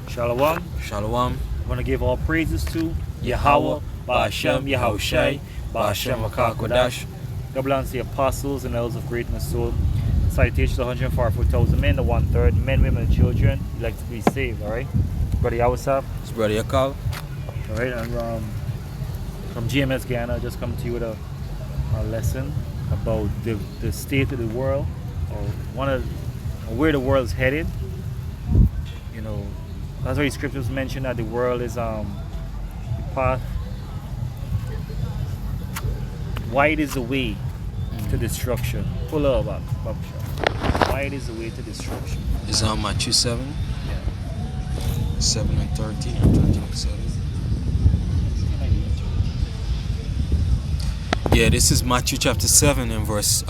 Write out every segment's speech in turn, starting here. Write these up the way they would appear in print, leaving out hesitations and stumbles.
Shalom. Shalom. I want to give all praises to Yahweh, Yahweh, Ba'ashem, Yahushai, Ba'ashem, Kodash. God bless the apostles and elders of greatness soul. Salutations to 144,000 men, the 1/3, men, women, and children. You like to be saved, all right? Brother Yawasap. It's Brother Yakal. All right, and from GMS Ghana, I just come to you with a lesson about the state of the world, or where the world is headed. You know, that's why the scriptures mention that the world is the path. Wide is the way to destruction. Pull up, Bob. Wide is the way to destruction. It's on Matthew 7. Yeah. 7 and 13, or 13 and 7. Yeah, this is Matthew chapter 7 and verse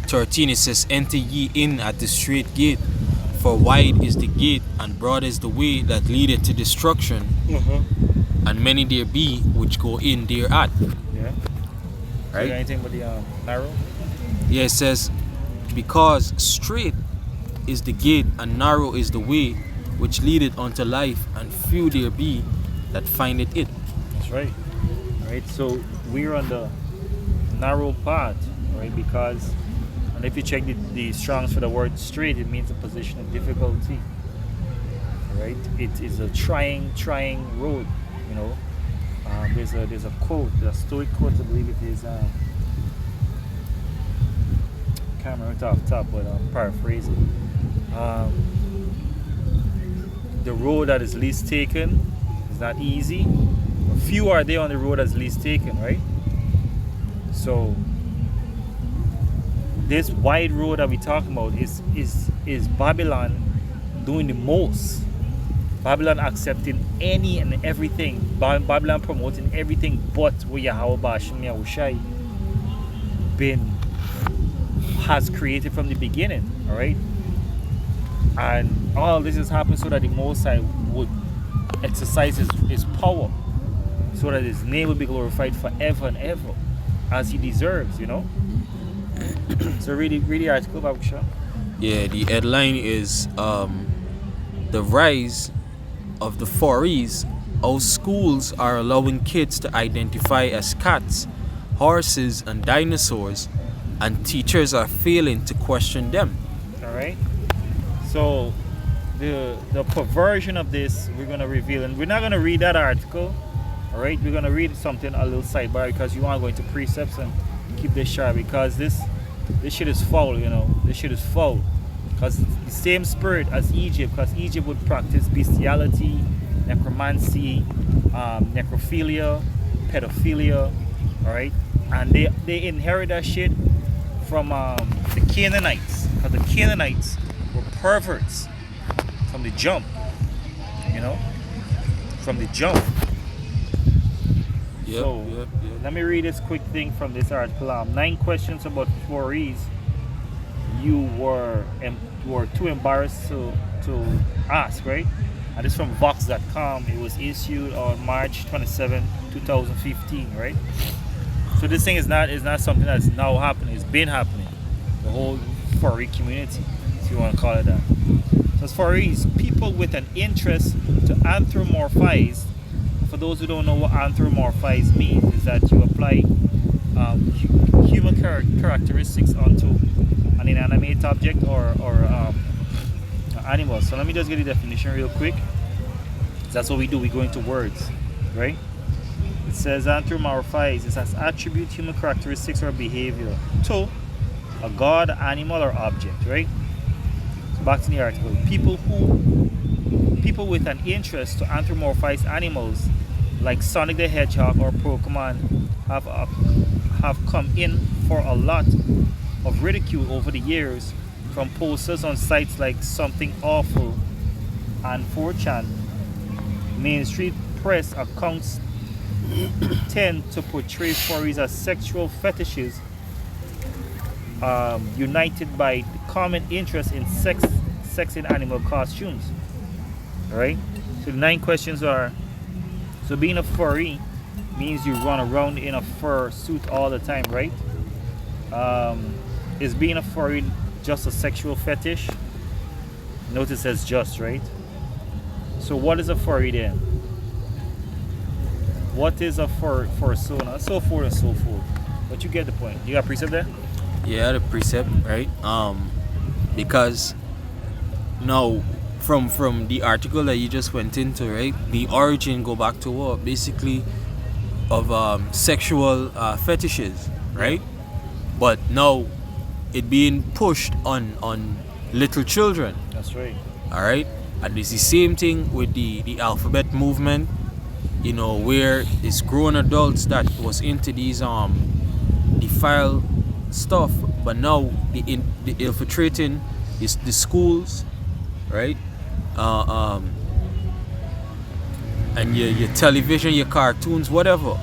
13. It says, "Enter ye in at the straight gate, for wide is the gate, and broad is the way that leadeth to destruction, and many there be which go in thereat." Yeah. Right? You got anything but the narrow? Yeah, it says, "Because straight is the gate, and narrow is the way which leadeth unto life, and few there be that findeth it." That's right. Right. So we're on the narrow path, right? Because, and if you check the Strongs for the word straight, it means a position of difficulty. Right. It is a trying road. You know. There's a quote, a Stoic quote, I believe it is. Can't remember it off the top, but I'm paraphrasing. The road that is least taken is not easy. Few are there on the road that's least taken, right? So this wide road that we're talking about is Babylon doing the most. Babylon accepting any and everything. Babylon promoting everything but what Yahweh Ba'ashem Yahushai has created from the beginning. Alright? And all this has happened so that the Most High would exercise his power, so that his name will be glorified forever and ever, as he deserves, you know? So read the article, Babusha. Yeah, the headline is "The Rise of the Furries. How schools are allowing kids to identify as cats, horses, and dinosaurs, and teachers are failing to question them." Alright? So the perversion of this we're gonna reveal, and we're not gonna read that article. Alright, we're gonna read something a little sidebar, because you want to go into precepts and keep this sharp, because this shit is foul, you know. This shit is foul. Because it's the same spirit as Egypt, because Egypt would practice bestiality, necromancy, necrophilia, pedophilia, alright? And they inherit that shit from the Canaanites, because the Canaanites were perverts from the jump, you know? From the jump. Yep. Let me read this quick thing from this article. 9 questions about furries you were too embarrassed to ask, right? And this from Vox.com. It was issued on March 27, 2015, right? So this thing is not something that's now happening. It's been happening. The whole furry community, if you want to call it that. So as furries, people with an interest to anthropomorphize. For those who don't know what anthropomorphize means, is that you apply human characteristics onto an inanimate object or animal. So let me just get the definition real quick. That's what we do. We go into words, right? It says anthropomorphize is as attribute human characteristics or behavior to a god, animal, or object, right? So back to the article. People with an interest to anthropomorphize animals like Sonic the Hedgehog or Pokemon have come in for a lot of ridicule over the years from posters on sites like Something Awful and 4chan. Mainstream press accounts tend to portray furries as sexual fetishes united by the common interest in sex in animal costumes. Alright? So the 9 questions are: so being a furry means you run around in a fur suit all the time, right? Is being a furry just a sexual fetish? Notice it says just, right? So what is a furry then? What is a fursona? So forth and so forth. But you get the point. You got precept there? Yeah, the precept, right? Because now from the article that you just went into, right? The origin go back to what? Basically of sexual fetishes, right? But now it being pushed on little children. That's right. All right, and it's the same thing with the alphabet movement. You know, where it's grown adults that was into these defile stuff, but now the infiltrating is the schools, right? And your television, your cartoons, whatever,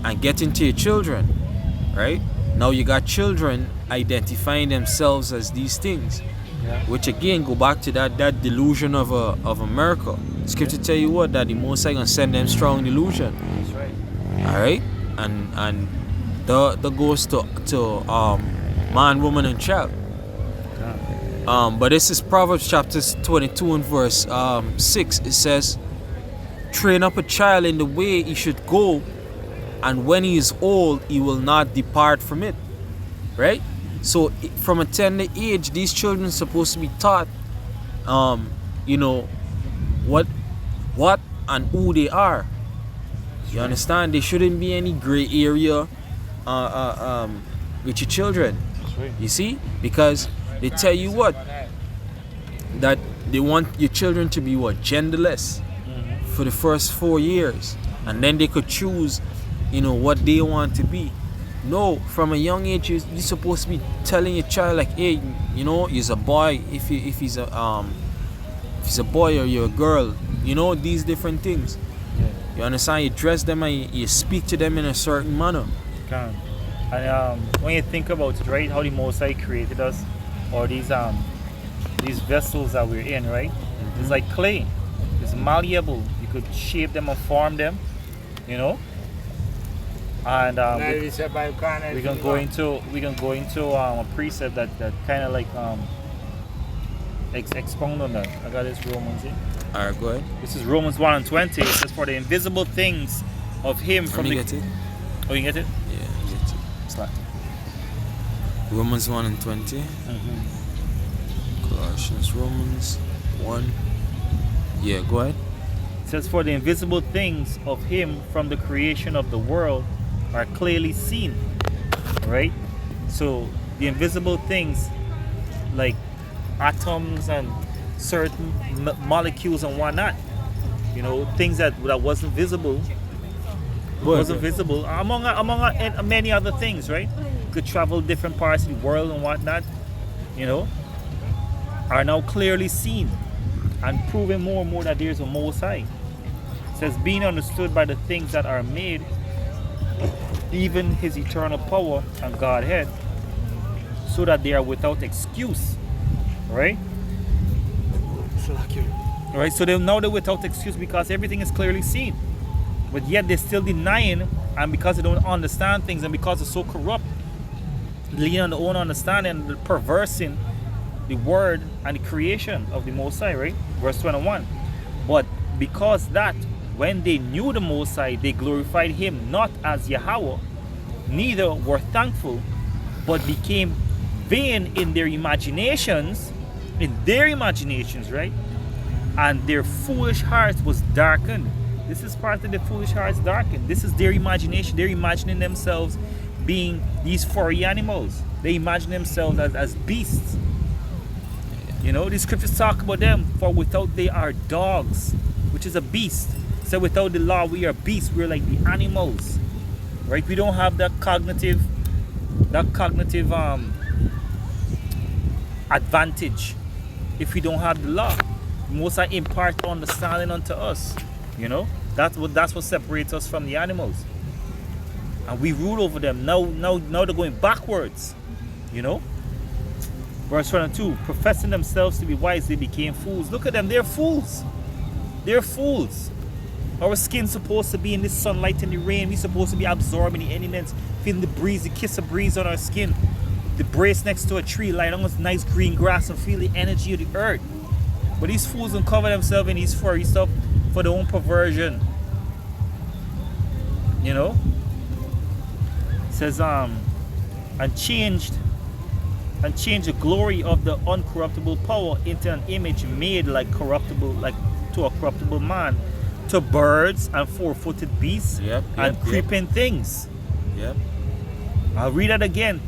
and getting to your children, right? Now you got children identifying themselves as these things, Yeah. which again go back to that delusion of a miracle. Scripture tell you what, that the Most High gonna send them strong delusion. That's right. All right, and the goes to man, woman, and child. Yeah. But this is Proverbs chapter 22 and verse 6. It says, "Train up a child in the way he should go, and when he is old, he will not depart from it." Right? So from a tender age, these children are supposed to be taught, you know, what and who they are. You understand? There shouldn't be any gray area with your children. That's right. You see? Because they tell you what? That they want your children to be what? Genderless for the first 4 years. And then they could choose, you know, what they want to be. No, from a young age, you're supposed to be telling your child, like, hey, you know, he's a boy. If he's a boy, or you're a girl, you know, these different things. Yeah. You understand? You dress them and you speak to them in a certain manner. Can. And when you think about it, right, how the Most High created us, or these vessels that we're in, right? It's like clay. It's malleable. You could shape them and form them, you know. And we can go into a precept that kind of like expound on that. I got this Romans here. All right, go ahead. This is Romans 1:20. It says, "For the invisible things of Him Let from me the." get it. Oh, you get it? Yeah, get it. It's not. Romans 1 and 20. Colossians, Romans 1. Yeah, go ahead. It says, "For the invisible things of Him from the creation of the world are clearly seen." Right? So the invisible things, like atoms and certain molecules and whatnot, you know, things that wasn't visible, among and many other things, right? Could travel different parts of the world and whatnot, you know, are now clearly seen and proving more and more that there's a Most High. It says, "Being understood by the things that are made, even His eternal power and Godhead, so that they are without excuse." Right? Right, so now they're without excuse because everything is clearly seen. But yet they're still denying, and because they don't understand things, and because they're so corrupt, leaning on their own understanding, and perversing the word and the creation of the Most High, right? Verse 21. "But because that when they knew the Most High, they glorified Him not as Yahweh, neither were thankful, but became vain in their imaginations," right? "And their foolish hearts was darkened." This is part of the foolish hearts darkened. This is their imagination. They're imagining themselves being these furry animals. They imagine themselves as beasts. You know, the scriptures talk about them. "For without they are dogs," which is a beast. So without the law, we are beasts. We're like the animals, right? We don't have that cognitive advantage if we don't have the law. Most High impart understanding unto us. You know, that's what separates us from the animals. And we rule over them. Now they're going backwards. You know. Verse 22, "Professing themselves to be wise, they became fools." Look at them, they're fools. They're fools. Our skin's supposed to be in the sunlight and the rain. We're supposed to be absorbing the elements, feeling the breeze, the kiss of breeze on our skin. The brace next to a tree, lying on this nice green grass and feel the energy of the earth. But these fools don't cover themselves in these furry stuff for their own perversion. You know? It says and changed the glory of the uncorruptible power into an image made like to a corruptible man, to birds and four-footed beasts and creeping things. Yep. I'll read that again.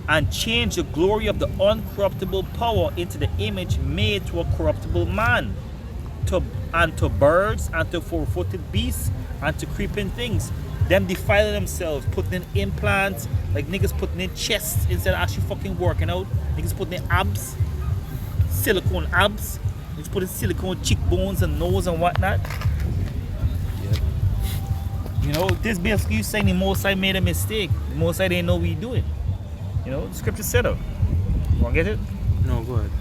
And change the glory of the uncorruptible power into the image made to a corruptible man, to birds and to four-footed beasts and to creeping things. Them defiling themselves, putting in implants, like niggas putting in chests instead of actually fucking working out. Niggas putting in abs, silicone abs. Niggas putting silicone cheekbones and nose and whatnot. Yep. You know, this basically you saying the Most High made a mistake. The Most High didn't know what he doing. You know, the scripture said it. You want to get it? No, go ahead.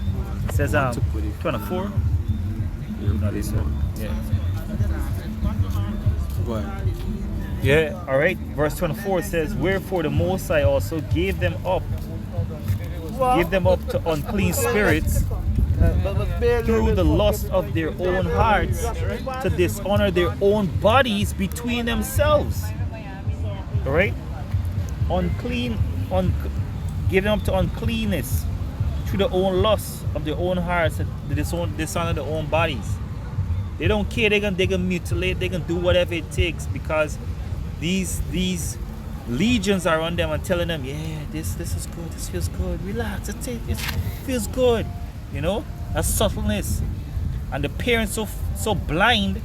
It says 24. No, this one. Yeah. Go ahead. Yeah, alright. Verse 24 says, wherefore the Most High also gave them up to unclean spirits through the lust of their own hearts, to dishonor their own bodies between themselves. Alright? Give them up to uncleanness through the own lust of their own hearts, to dishonor their own bodies. They don't care. They can mutilate. They can do whatever it takes, because these legions are on them and telling them, yeah, this is good. This feels good. Relax. It feels good. You know, that's subtleness. And the parents so blind.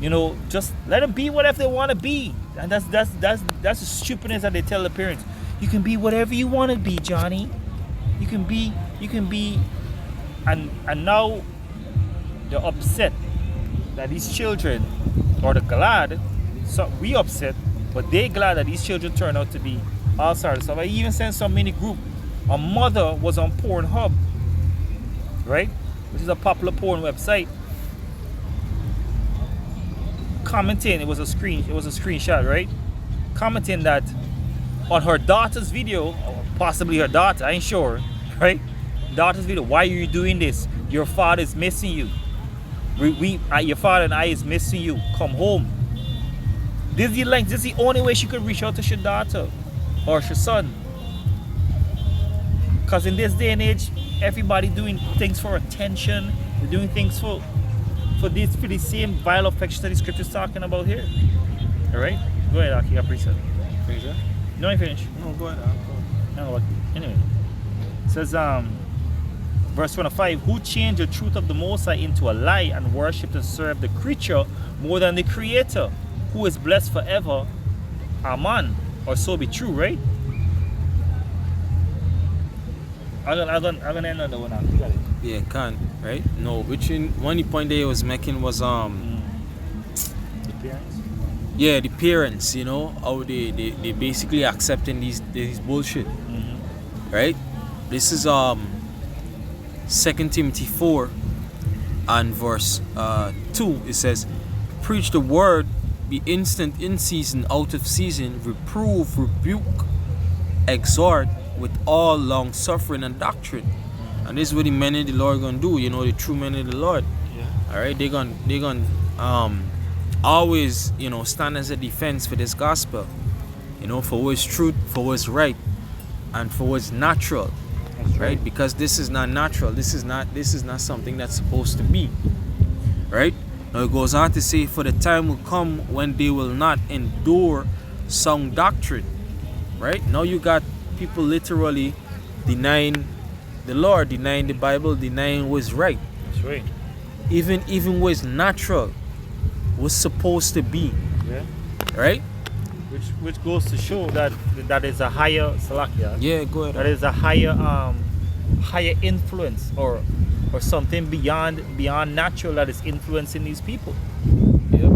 You know, just let them be whatever they want to be. And that's the stupidness that they tell the parents. You can be whatever you want to be, Johnny. You can be, and now they're upset that these children, or they're glad, so we upset, but they're glad that these children turn out to be all sorts of stuff. I even sent some mini group. A mother was on Pornhub, right, which is a popular porn website, commenting. It was a screenshot, right? Commenting that on her daughter's video, possibly her daughter, I ain't sure, right? Daughter's video, why are you doing this? Your father is missing you. Your father and I is missing you. Come home. This is the only way she could reach out to her daughter or her son. Because in this day and age, everybody doing things for attention. They're doing things for the same vile affection that the scripture's talking about here. All right, go ahead, Aki. I appreciate it. Finish it? No, I finish. No, go ahead. No, anyway, it says verse 25, who changed the truth of the Most High into a lie and worshipped and served the creature more than the Creator, who is blessed forever. Amen. Or so be true, right? I'm gonna end on the one now. You got it. Yeah, can, right? No, one point they was making was The parents. yeah, the parents, you know, how they basically accepting these bullshit. Right? This is 2 Timothy 4 and verse 2. It says, preach the word, be instant in season, out of season, reprove, rebuke, exhort with all long suffering and doctrine. And this is what the men of the Lord gonna do, you know, the true men of the Lord. Yeah. Alright, they're gonna always, you know, stand as a defense for this gospel. You know, for what's truth, for what's right, and for what's natural. That's right? Because this is not natural. This is not something that's supposed to be. Right? Now it goes on to say, for the time will come when they will not endure sound doctrine. Right? Now you got people literally denying the Lord, denying the Bible, denying what's right. That's right. Even what's natural, what's supposed to be. Yeah. Right? Which goes to show that is a higher salakia. Yeah, go ahead. That is a higher influence or something beyond natural that is influencing these people. Yep.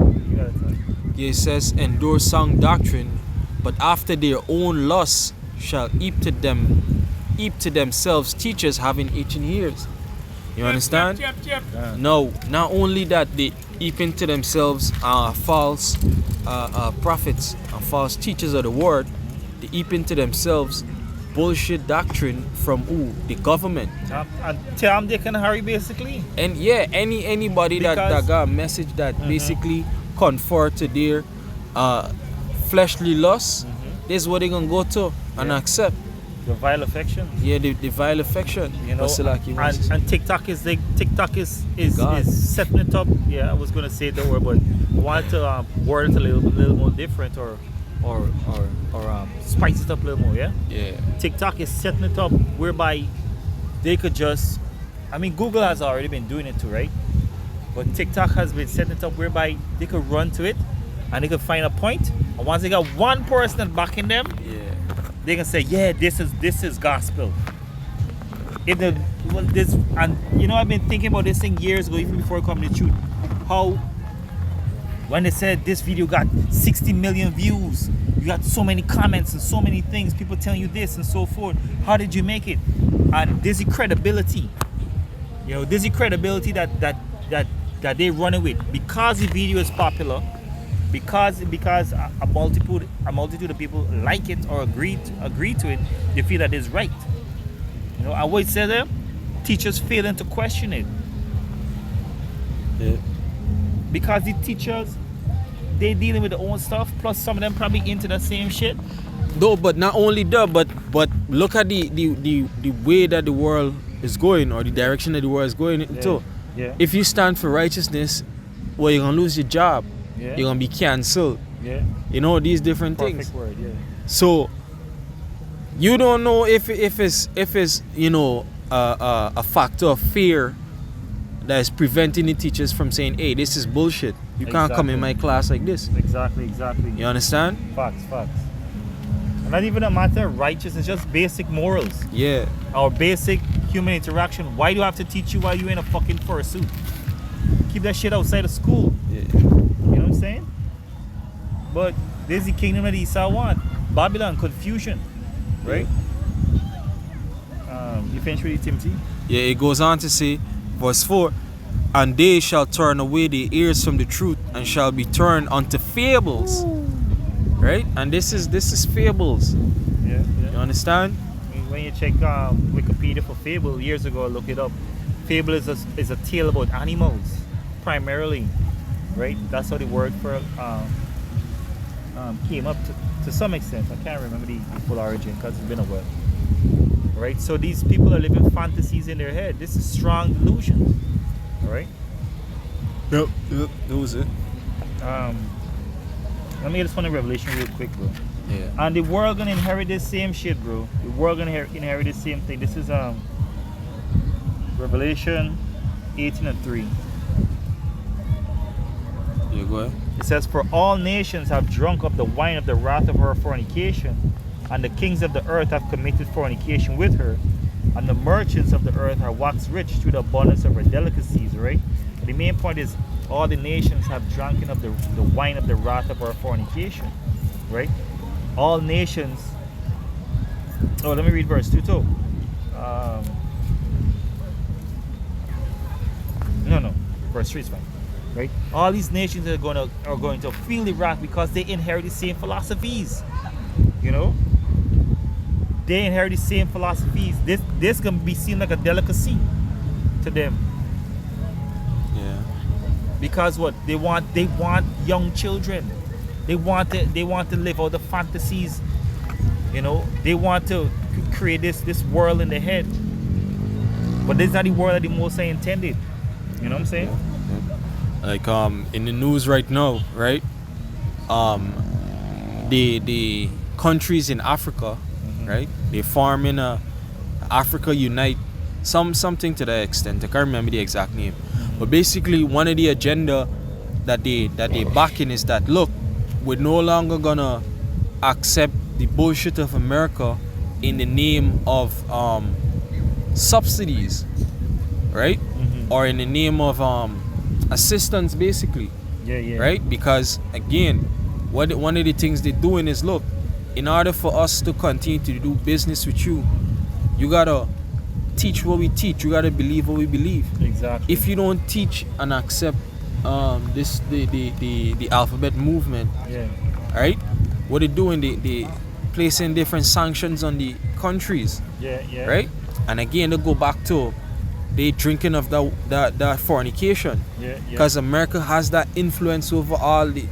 Yeah, it says, endure sound doctrine, but after their own lusts shall heap to themselves teachers having itching ears. You understand? Yeah. No, not only that, they heap into themselves false prophets and false teachers of the word. They heap into themselves bullshit doctrine from who? The government. And tell them they can hurry basically. And yeah, anybody that got a message that basically conform to their fleshly lusts, this is what they're gonna go to and accept. The vile affection. Yeah, the vile affection. You know, and TikTok is setting it up. Yeah, I was gonna say the word, but I wanted to word it a little more different or spice it up a little more. Yeah. Yeah. TikTok is setting it up whereby they could just, I mean, Google has already been doing it too, right? But TikTok has been setting it up whereby they could run to it and they could find a point, and once they got one person that's backing them, they can say, yeah, this is gospel. If the this, and you know, I've been thinking about this thing years ago, even before coming to truth. How when they said this video got 60 million views, you got so many comments and so many things, people telling you this and so forth. How did you make it? And there's the credibility. You know, there's the credibility that they run with because the video is popular. Because a multitude of people like it or agree to it, they feel that it's right. You know, I always say that teachers failing to question it. Yeah. Because the teachers, they dealing with their own stuff, plus some of them probably into the same shit. No, but not only that, but look at the way that the world is going, or the direction that the world is going into. Yeah. If you stand for righteousness, well, you're gonna lose your job. Yeah. You're gonna be cancelled. Yeah. You know, these different Perfect things. word, yeah. So you don't know if it's you know a factor of fear that is preventing the teachers from saying, hey, this is bullshit. You can't come in my class like this. Exactly. You understand? Facts. And not even a matter of righteousness, just basic morals. Yeah. Our basic human interaction. Why do I have to teach you while you're in a fucking fursuit? Keep that shit outside of school. Yeah. You know what I'm saying? But there's the kingdom of the Esau want. Babylon, confusion. Right? You finished with it, Timothy? Yeah, it goes on to say, verse 4, and they shall turn away their ears from the truth and shall be turned unto fables. Right? And this is fables. Yeah. You understand? When you check Wikipedia for fable, years ago, look it up. Fable is a tale about animals, primarily. Right? That's how the word for came up to some extent. I can't remember the full origin because it's been a while. Right? So these people are living fantasies in their head. This is strong delusion. Alright? Yep, that was it. Let me get this one in Revelation real quick, bro. Yeah. And the world gonna inherit this same shit, bro. The world gonna inherit this same thing. This is Revelation 18:3. Yeah, go ahead. It says, for all nations have drunk of the wine of the wrath of her fornication, and the kings of the earth have committed fornication with her, and the merchants of the earth are waxed rich through the abundance of her delicacies, right? But the main point is, all the nations have drunken of the wine of the wrath of her fornication, right? All nations. Oh, let me read verse 2 too. No, verse 3 is fine. Right? All these nations are going to feel the wrath because they inherit the same philosophies. You know? They inherit the same philosophies. This can be seen like a delicacy to them. Yeah. Because what? They want young children. They want to live out the fantasies. You know? They want to create this world in their head. But this is not the world that the Most High intended. You know what I'm saying? Yeah. Like in the news right now, right? The countries in Africa, right? They form in a Africa Unite, something to that extent. I can't remember the exact name, but basically one of the agenda that they backing is that, look, we're no longer gonna accept the bullshit of America in the name of subsidies, right? Or in the name of assistance, basically. Yeah. Right? Because again, one of the things they're doing is, look, in order for us to continue to do business with you, you gotta teach what we teach. You gotta believe what we believe. Exactly. If you don't teach and accept the alphabet movement, yeah, right? What they're doing, placing different sanctions on the countries, Yeah. right? And again, they go back to they drinking of that fornication, Yeah. because America has that influence over all the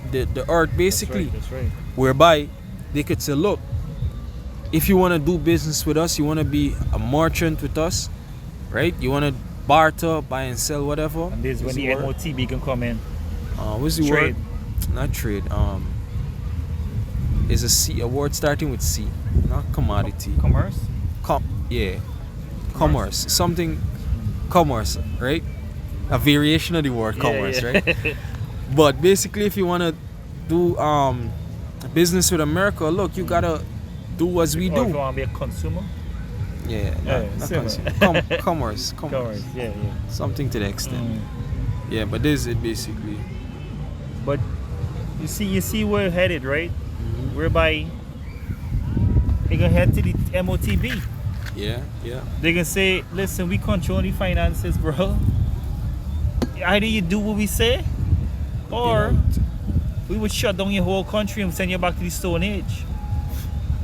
earth, basically, That's right. whereby they could say, look, if you want to do business with us, you want to be a merchant with us, right? You want to barter, buy and sell, whatever. And this is when the word? MOTB can come in. What's the Trade. word? Not trade. Is a word starting with C, not commodity. Commerce. Commerce. Something. Commerce, right? A variation of the word commerce, Yeah. right? But basically, if you want to do business with America, look, you gotta do as we Or if you do. want to be a consumer. Yeah, not similar. commerce. Commerce. Yeah. Something to the extent. Mm. Yeah, but this is it basically. But you see where we're headed, right? Mm-hmm. Whereby they gonna head to the MOTB. Yeah. They can say, listen, we control the finances, bro. Either you do what we say, or we would shut down your whole country and send you back to the Stone Age.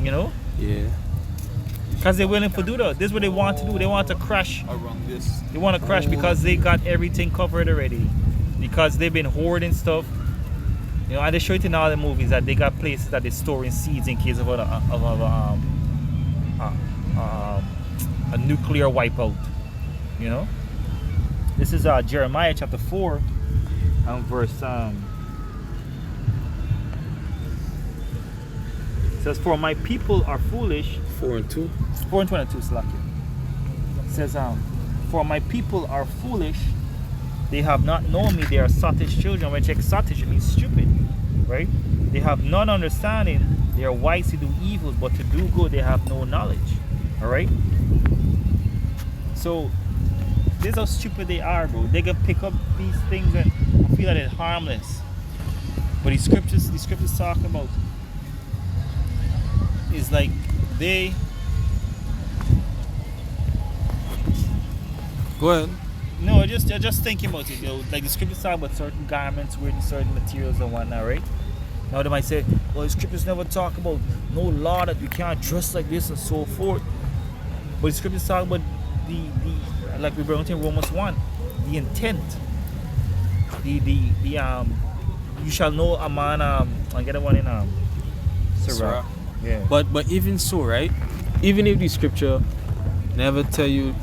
You know? Yeah. Because they're willing to do that. This is what they want to do. They want to crash. Around this. They want to crash because they got everything covered already. Because they've been hoarding stuff. You know, and they show it in all the movies that they got places that they're storing seeds in case of a nuclear wipeout. You know? This is Jeremiah chapter 4 and verse it says, for my people are foolish. 4 and 2. 4 and 22, Slacky. It says, for my people are foolish, they have not known me, they are sottish children. When you check sottish, it means stupid, right? They have none understanding, they are wise to do evil, but to do good they have no knowledge. Alright? So, this is how stupid they are, bro. They can pick up these things and feel that it's harmless. But the scriptures talk about is like they Go ahead. no, just thinking about it, you know, like the scriptures talk about certain garments wearing certain materials and whatnot, right? Now they might say, well, the scriptures never talk about no law that you can't dress like this and so forth. But the scriptures talk about the like we brought in Romans 1, the intent. You shall know a man I get a one in Sirach. Yeah. But even so, right? Even if the scripture never tell you,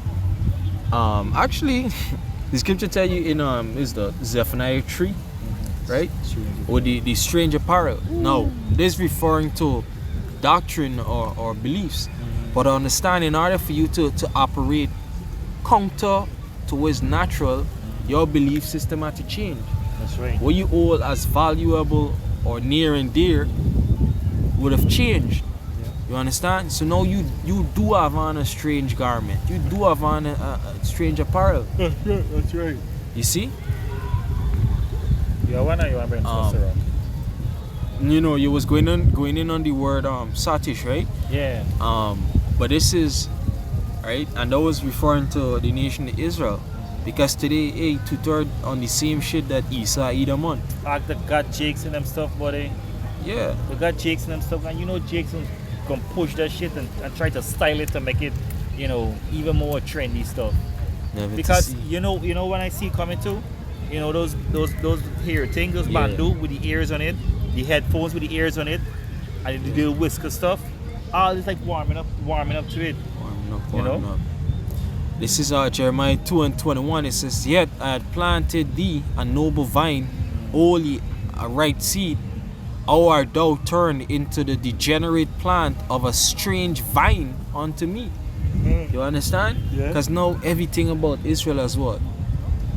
actually, the scripture tell you in is the Zephaniah 3, right? Or the strange apparel. No, this referring to doctrine or beliefs. But understand, in order for you to operate counter to what's natural, your belief system had to change. That's right. What you hold as valuable or near and dear would have changed. Yeah. You understand? So now you do have on a strange garment. You do have on a strange apparel. That's right. You see? You want to bring Sirach? You know, you was going in on the word Satish, right? Yeah. But this is right, and that was referring to the nation of Israel. Because today, hey, 2/3 on the same shit that Esau Edom on. They got Jakes and them stuff, buddy. Yeah. They got Jakes and them stuff, and you know Jakes can push that shit and try to style it to make it, you know, even more trendy stuff. Never Because you know when I see it coming too, you know those hair things, those bandu with the ears on it, the headphones with the ears on it, and the little whisker stuff. All it's like warming up to it. Warming up. This is Jeremiah 2 and 21. It says, yet I had planted thee a noble vine, holy, a right seed. How art thou turned into the degenerate plant of a strange vine unto me? You understand? Yeah. Because now everything about Israel has what?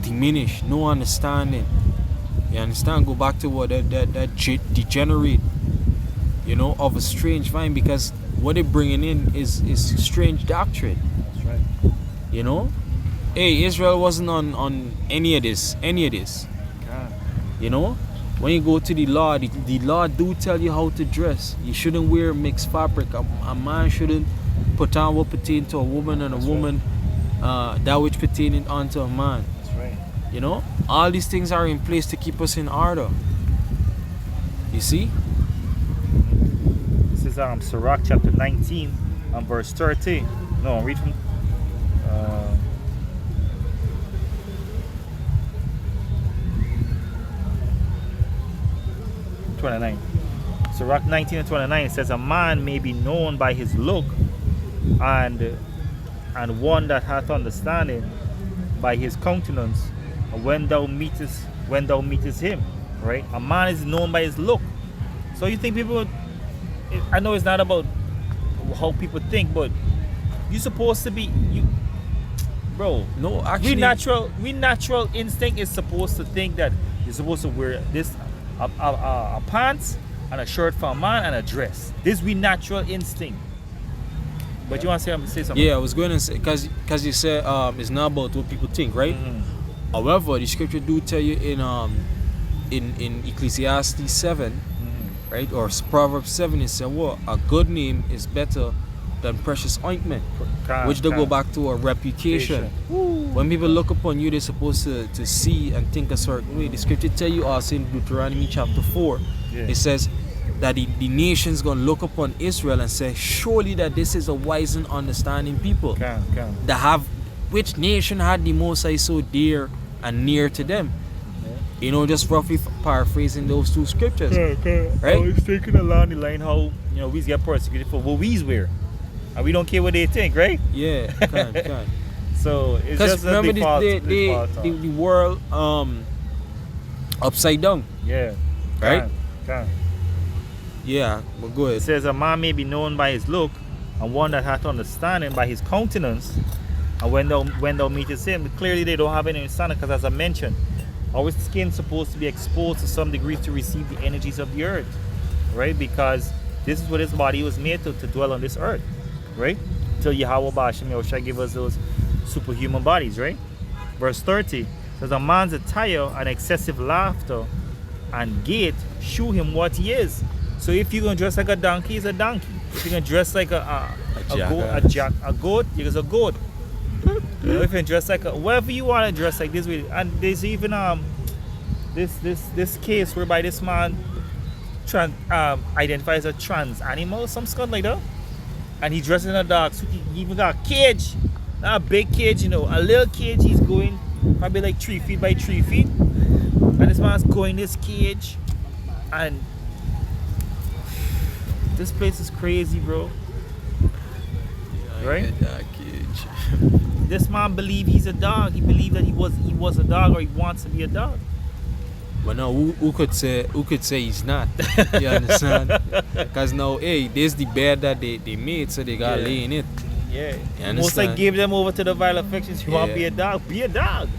Diminished. No understanding. You understand? Go back to what that degenerate, you know, of a strange vine, because what they're bringing in is strange doctrine. That's right. You know? Hey, Israel wasn't on any of this. God. You know? When you go to the law do tell you how to dress. You shouldn't wear mixed fabric. A man shouldn't put on what pertain to a woman, and a woman that which pertaining unto a man. That's right. You know? All these things are in place to keep us in order. You see? This is is Sirach chapter 19 and verse 30. No, read from 29. Sirach 19 and 29, it says, a man may be known by his look, and one that hath understanding by his countenance, when thou meetest him. Right? A man is known by his look. So you think people, I know it's not about how people think, but you're supposed to be, bro. No, actually, we natural instinct is supposed to think that you're supposed to wear this a pants and a shirt for a man and a dress. This we natural instinct. But you want to say something? Yeah, I was going to say, because you said it's not about what people think, right? Mm-hmm. However, the scripture do tell you in Ecclesiastes 7, Mm-hmm. right, or Proverbs 7, it said, "What a good name is better than precious ointment," which they go back to a reputation. When people look upon you, they're supposed to see and think a certain way. The scripture tell you also in Deuteronomy chapter 4, it says that the nation's gonna look upon Israel and say, surely that this is a wise and understanding people. That have, which nation had the Most High so dear and near to them? You know, just roughly paraphrasing those two scriptures. Right? I was thinking along the line how, we get persecuted for what we wear. And we don't care what they think, right? Yeah, can. So it's just a remember default, the world upside down. Yeah. Right? Can. Yeah, but go ahead. It says, a man may be known by his look, and one that hath understanding by his countenance. And when thou meetest him, clearly they don't have any understanding, because as I mentioned, our skin is supposed to be exposed to some degree to receive the energies of the earth, right? Because this is what his body was made to dwell on this earth, right? Until Yahweh Ba'ashem Yahushua give us those superhuman bodies, right? Verse 30 says, a man's attire and excessive laughter and gait shew him what he is. So if you're gonna dress like a donkey, he's a donkey. If you're gonna dress like a goat, he's a goat. If you dress like whatever you want to dress like this way. And there's even this case whereby this man identifies a trans animal, some stuff like that, and he dressed in a dog. So he even got a cage, not a big cage, a little cage. He's going probably like 3 feet by 3 feet, and this man's going this cage, and this place is crazy, bro. Right? This man believed he's a dog. He believed that he was a dog, or he wants to be a dog. But now, who could say he's not? You understand? Because now, hey, there's the bed that they made, so they got to lay in it. Yeah. You understand? Most like give them over to the vile affections. You want to be a dog? Be a dog.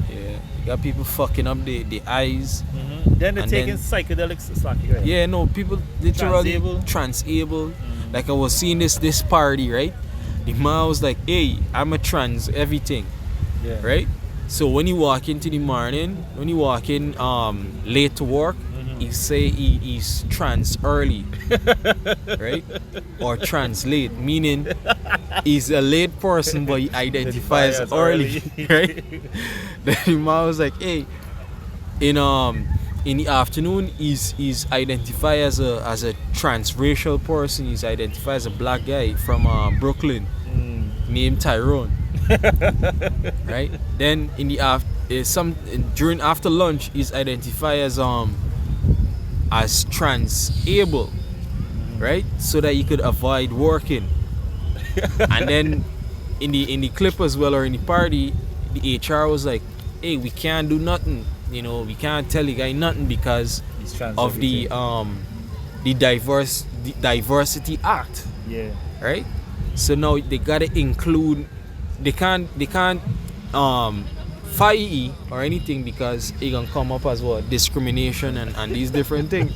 Yeah. You got people fucking up the eyes. Mm-hmm. Then they're taking psychedelics. It's like, yeah, no, people literally trans-able. Mm-hmm. Like I was seeing this party, right? The man was like, hey, I'm a trans everything. Yeah. Right? So when you walk into the morning, when you walk in late to work, he say he's trans early. Right? Or trans late, meaning he's a late person but he identifies early. Right? Then the man was like, hey, in the afternoon he's identified as a transracial person. He's identified as a black guy from Brooklyn named Tyrone. Right? Then in the during after lunch he's identified as trans-able, right? So that he could avoid working. And then in the clip as well, or in the party, the HR was like, hey, we can't do nothing. We can't tell the guy nothing because of the Diversity Act. Yeah. Right? So now they gotta include. They can't fire you or anything because it gonna come up as well discrimination and these different things.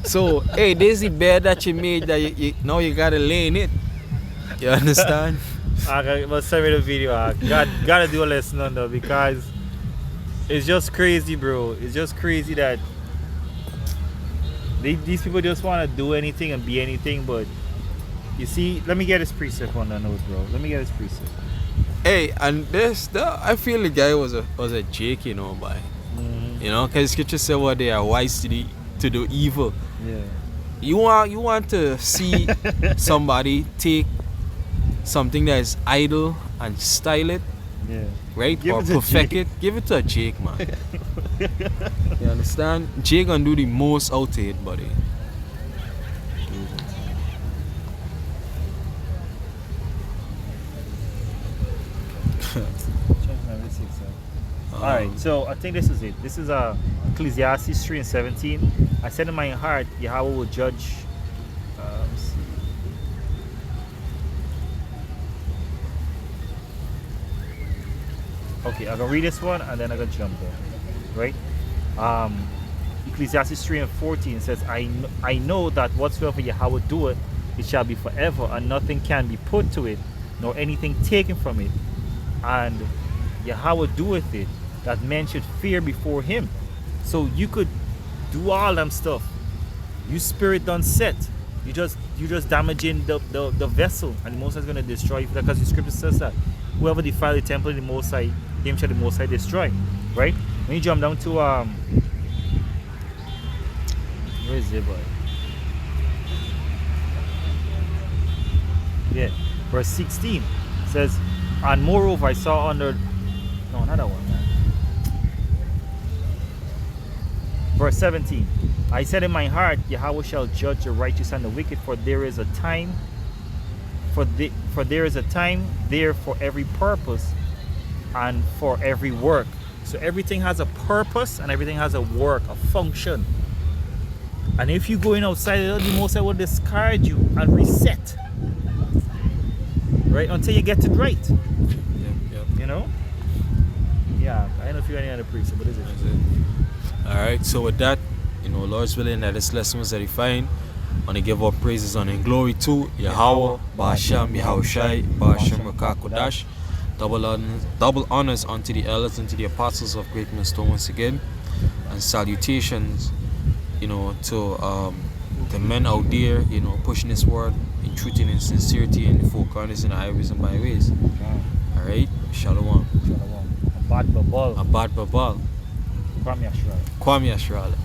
So hey, there's the bed that you made that now you gotta lay in it. You understand? But send me the video. I gotta do a lesson on that, because it's just crazy, bro. It's just crazy that these people just want to do anything and be anything. But you see, let me get his precept on the note, bro. Let me get his precept. Hey, and I feel the guy was a Jake, boy. Mm-hmm. Because scripture said what they are wise to do evil. Yeah. You want to see somebody take something that is idle and style it, Yeah. right? Give or it to perfect Jake. it. Give it to a Jake, man. You understand? Jake gonna do the most out of it, buddy. Alright, so I think this is it. This is Ecclesiastes 3 and 17. I said in my heart, Yahweh will judge. Let's see. Okay, I'm gonna read this one and then I'm gonna jump there. Right? Ecclesiastes 3 and 14 says, I know that whatsoever Yahweh doeth, it shall be forever, and nothing can be put to it, nor anything taken from it. And Yahweh doeth it, that men should fear before him. So you could do all them stuff. You spirit done set. You just damaging the vessel, and the Most High is gonna destroy you, because the scripture says that whoever defile the temple of the Most High, him shall the Most High destroy. Right? When you jump down to where is it, boy? Yeah, verse 16 says, and moreover I saw under, no, another one, man. Verse 17, I said in my heart, Yahweh shall judge the righteous and the wicked, for there is a time, for there is a time there for every purpose and for every work. So everything has a purpose and everything has a work, a function. And if you're going outside, the Most High will discard you and reset, right, until you get it right. Yep. You know? Yeah, I don't know if you got any other precept, but is it? That's it. Alright, so with that, Lord's willing that this lesson was edifying. I want to give all praises, honor, and glory to Yahweh, Ba'asham, Yahushai, Ba'asham, Rakakodash. Double honors unto the elders and to the apostles of Great Millstone once again. And salutations, to the men out there, pushing this word in truth and in sincerity and in full kindness in the highways and byways. Alright, Shalom. Shalom. Abad Babal. Abad Babal. Kwame Ashrala. Kwame Ashrala.